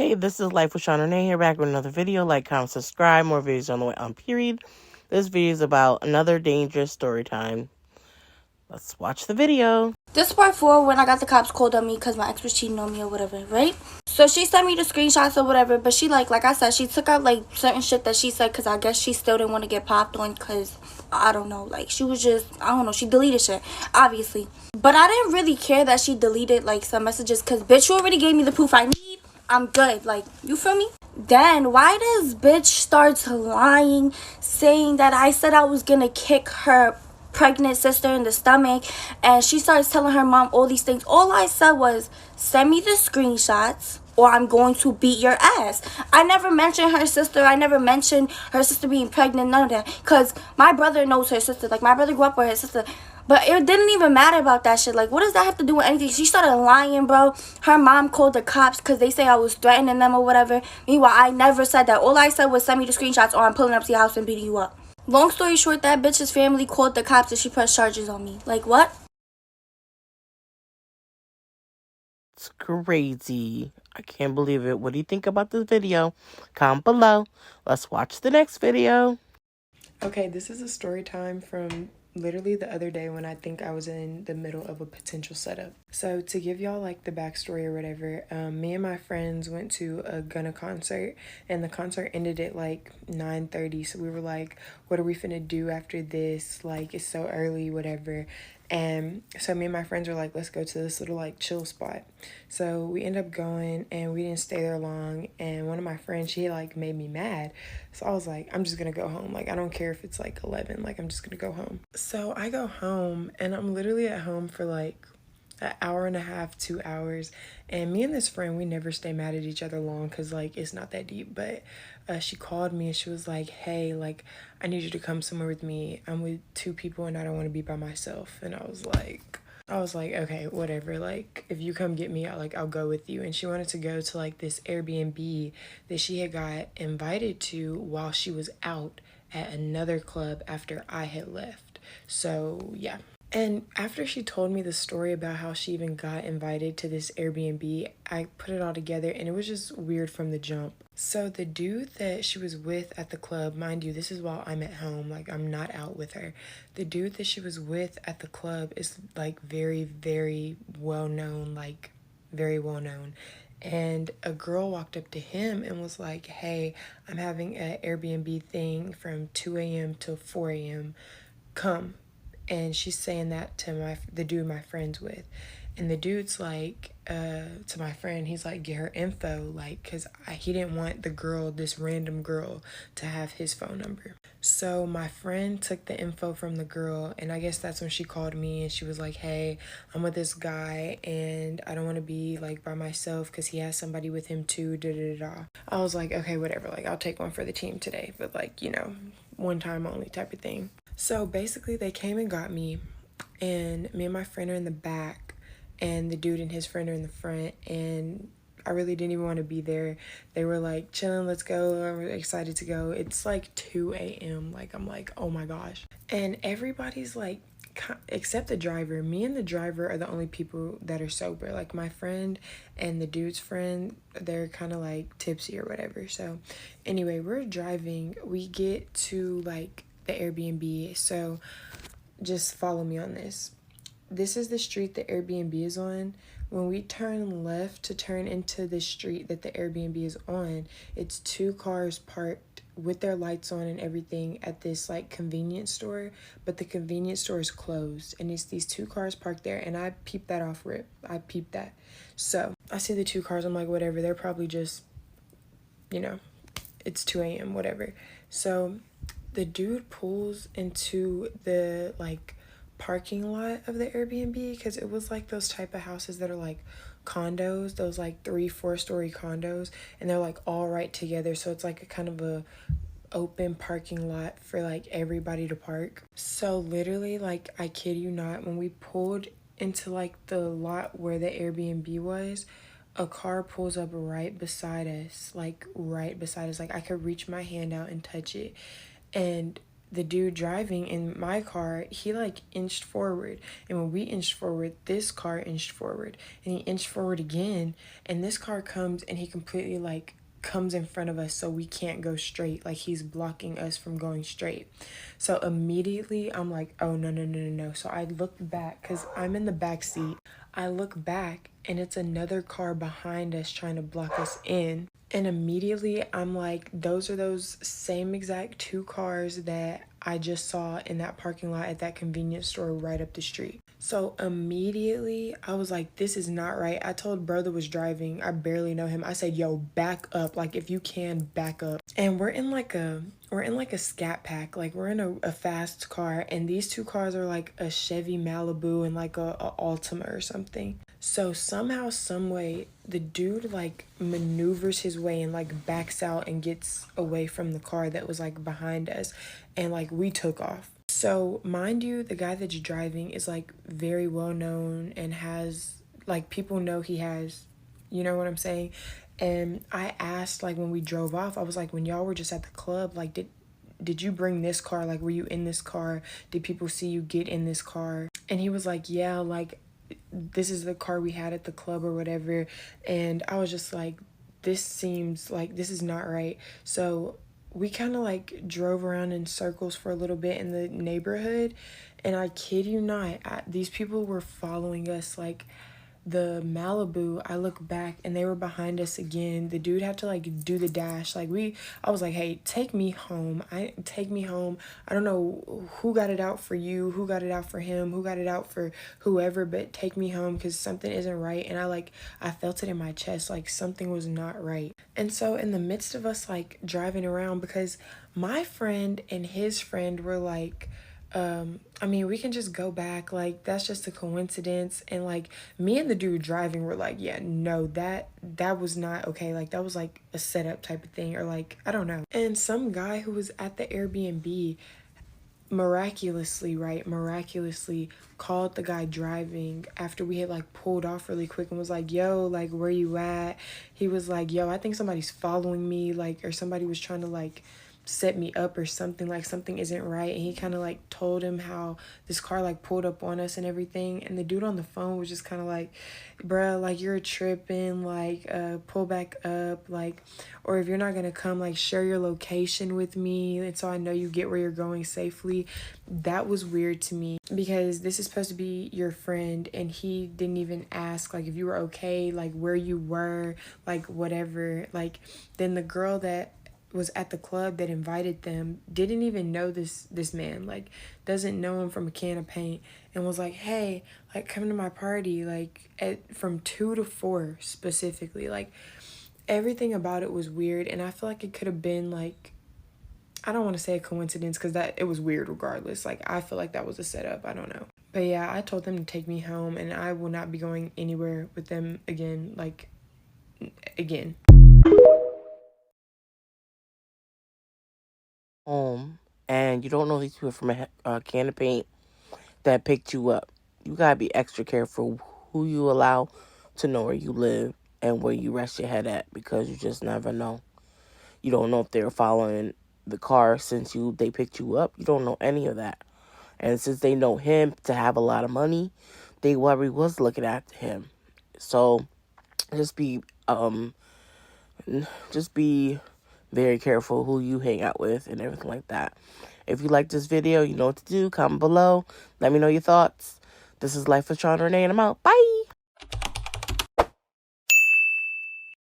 Hey, this is Life with Sean Renee here, back with another video. Like, comment, subscribe. More videos on the way on period. This video is about another dangerous story time. Let's watch the video. This is part 4 when I got the cops called on me because my ex was cheating on me or whatever, right? So she sent me the screenshots or whatever, but she like I said, she took out like certain shit that she said because I guess she still didn't want to get popped on because, I don't know, like she was just, I don't know, she deleted shit, obviously. But I didn't really care that she deleted like some messages because bitch, you already gave me the proof I need. I'm good, like, you feel me? Then why does bitch starts lying, saying that I said I was gonna kick her pregnant sister in the stomach, and she starts telling her mom all these things. All I said was, send me the screenshots or I'm going to beat your ass. I never mentioned her sister. I never mentioned her sister being pregnant, none of that, because my brother knows her sister. Like, my brother grew up with her sister. But it didn't even matter about that shit. Like, what does that have to do with anything? She started lying, bro. Her mom called the cops because they say I was threatening them or whatever. Meanwhile, I never said that. All I said was, send me the screenshots or I'm pulling up to your house and beating you up. Long story short, that bitch's family called the cops and she pressed charges on me. Like, what? It's crazy. I can't believe it. What do you think about this video? Comment below. Let's watch the next video. Okay, this is a story time from literally the other day when I think I was in the middle of a potential setup. So to give y'all like the backstory or whatever, me and my friends went to a Gunna concert, and the concert ended at like 9:30. So we were like, what are we finna do after this? Like, it's so early, whatever. And so me and my friends were like, let's go to this little like chill spot. So we ended up going and we didn't stay there long. And one of my friends, she like made me mad. So I was like, I'm just gonna go home. Like, I don't care if it's like 11, like I'm just gonna go home. So I go home and I'm literally at home for like an hour and a half, 2 hours. And me and this friend, we never stay mad at each other long because like it's not that deep. But she called me and she was like, hey, like I need you to come somewhere with me. I'm with 2 people and I don't want to be by myself. And I was like, okay, whatever. Like, if you come get me, I'll go with you. And she wanted to go to like this Airbnb that she had got invited to while she was out at another club after I had left. So yeah. And after she told me the story about how she even got invited to this Airbnb, I put it all together and it was just weird from the jump. So the dude that she was with at the club, mind you, this is while I'm at home, like I'm not out with her. The dude that she was with at the club is like very, very well known, like very well known. And a girl walked up to him and was like, hey, I'm having an Airbnb thing from 2 a.m. till 4 a.m. Come. And she's saying that to the dude my friend's with. And the dude's like, to my friend, he's like, get her info, like, because he didn't want the girl, this random girl, to have his phone number. So my friend took the info from the girl, and I guess that's when she called me, and she was like, hey, I'm with this guy, and I don't want to be, like, by myself because he has somebody with him too, da-da-da-da. I was like, okay, whatever, like, I'll take one for the team today, but, like, you know, one time only type of thing. So basically they came and got me, and me and my friend are in the back and the dude and his friend are in the front, and I really didn't even want to be there. They were like, chilling, let's go. I'm excited to go. It's like 2 a.m. Like, I'm like, oh my gosh. And everybody's like, except the driver. Me and the driver are the only people that are sober. Like, my friend and the dude's friend, they're kind of like tipsy or whatever. So anyway, we're driving. We get to like the Airbnb. So just follow me on this. This is the street the Airbnb is on. When we turn left to turn into the street that the Airbnb is on, it's 2 cars parked with their lights on and everything at this like convenience store, but the convenience store is closed, and it's these 2 cars parked there, and I peeped that off rip. I peeped that. So I see the 2 cars, I'm like, whatever, they're probably just, you know, it's 2 a.m., whatever. So the dude pulls into the like parking lot of the Airbnb, because it was like those type of houses that are like condos, those like 3-4 story condos, and they're like all right together, so it's like a kind of a open parking lot for like everybody to park. So literally, like, I kid you not, when we pulled into like the lot where the Airbnb was, a car pulls up right beside us, like right beside us. Like, I could reach my hand out and touch it. And the dude driving in my car, he like inched forward. And when we inched forward, this car inched forward. And he inched forward again. And this car comes and he completely like comes in front of us so we can't go straight. Like he's blocking us from going straight. So immediately I'm like, oh no, no, no, no, no. So I look back because I'm in the back seat. I look back and it's another car behind us trying to block us in. And immediately I'm like, those are those same exact two cars that I just saw in that parking lot at that convenience store right up the street. So immediately I was like, this is not right. I told bro that was driving, I barely know him. I said, yo, back up. Like if you can, back up. And we're in like a scat pack. Like we're in a fast car, and these two cars are like a Chevy Malibu and like a Altima or something. So somehow, some way, the dude like maneuvers his way and like backs out and gets away from the car that was like behind us, and like we took off. So mind you, the guy that's driving is like very well known and has like people know he has, you know what I'm saying? And I asked like when we drove off, I was like, when y'all were just at the club, like did you bring this car? Like were you in this car? Did people see you get in this car? And he was like, yeah, like this is the car we had at the club or whatever. And I was just like, this seems like this is not right. So we kind of like drove around in circles for a little bit in the neighborhood, and I kid you not, these people were following us. Like the Malibu, I look back and they were behind us again. The dude had to like do the dash. Like I was like, hey, take me home. Take me home. I don't know who got it out for you, who got it out for him, who got it out for whoever, but take me home because something isn't right. And I felt it in my chest, like something was not right. And so in the midst of us like driving around, because my friend and his friend were like, I mean, we can just go back, like that's just a coincidence. And like me and the dude driving were like, yeah, no, that was not okay. Like that was like a setup type of thing, or like I don't know. And some guy who was at the Airbnb miraculously called the guy driving after we had like pulled off really quick and was like, yo, like where you at? He was like, yo, I think somebody's following me, like, or somebody was trying to like set me up or something, like something isn't right. And he kind of like told him how this car like pulled up on us and everything. And the dude on the phone was just kind of like, bruh, like you're tripping, like pull back up, like, or if you're not gonna come, like share your location with me and so I know you get where you're going safely. That was weird to me because this is supposed to be your friend and he didn't even ask like if you were okay, like where you were, like whatever. Like then the girl that was at the club that invited them didn't even know this man, like doesn't know him from a can of paint, and was like, hey, like come to my party, like from 2 to 4 specifically. Like everything about it was weird, and I feel like it could have been like, I don't want to say a coincidence because that it was weird regardless. Like I feel like that was a setup, I don't know. But yeah, I told them to take me home and I will not be going anywhere with them again, like again. Home and you don't know these people from a can of paint that picked you up. You gotta be extra careful who you allow to know where you live and where you rest your head at, because you just never know. You don't know if they're following the car since they picked you up. You don't know any of that. And since they know him to have a lot of money, they probably was looking after him. So just be very careful who you hang out with and everything like that. If you like this video, you know what to do. Comment below. Let me know your thoughts. This is Life with Sean Renee, and I'm out. Bye!